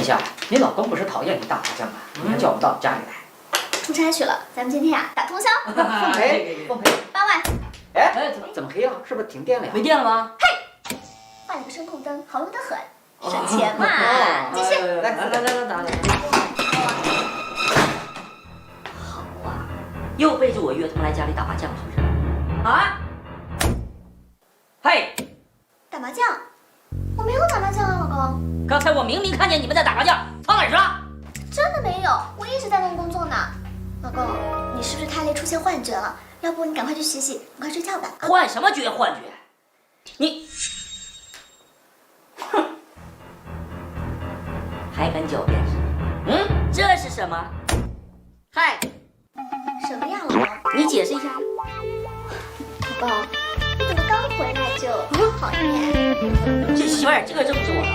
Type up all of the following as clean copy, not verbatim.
七夏，你老公不是讨厌你打麻将吗？你还叫我们到家里来。出差去了，咱们今天打通宵。奉陪，奉陪。8万。哎，怎么黑啊？是不是停电了呀？没电了吗？嘿，换了个声控灯，好用得很，省钱嘛。继续。来，打。好啊。又背着我约他们来家里打麻将，是不是？啊？嘿，打麻将？我没有打麻将啊，老公。刚才我明明看见你们在打麻将，跑哪儿去了？真的没有，我一直在弄工作呢。老公，你是不是太累出现幻觉了？要不你赶快去洗洗，赶快睡觉吧。幻什么觉？幻觉？你，哼，还敢狡辩是吗？这是什么？嗨，什么呀，老公？你解释一下。老公，你怎么刚回来就讨厌？这媳妇儿，这个不是我的，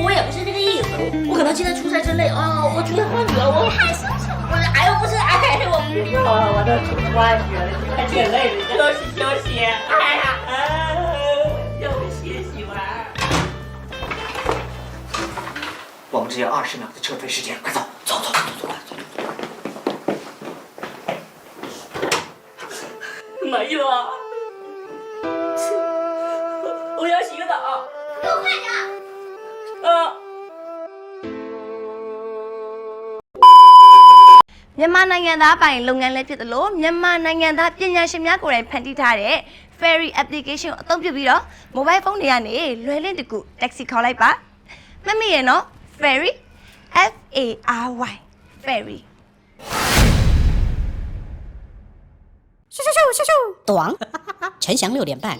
我也不是这个意思，我可能今天出差真累啊，我出现幻觉了，你害羞什么？不是，哎呦，不是，哎，我不要了，我都出幻觉了，你看挺累的，休息休息，哎呀，让我歇息吧。我们只有20秒的撤退时间，快走，走。没了，我要洗个澡。给我快点！မြန်မာနိုင်ငံသားပိုင်လုပ်ငန်းလည်းဖြစ်သလိုမြန်မာနိုင်ငံသားပညာရှင်များကိုယ်တိုင်ဖန်တီးထားတဲ့ Ferry application ကိုအသုံးပြုပြီးတော့ mobile phone တွေကနေလွယ်လင့်တကူ taxi ခေါ်လိုက်ပါမှတ်မိရဲ့နော် Ferry FARY Ferry 短，陈翔6点半。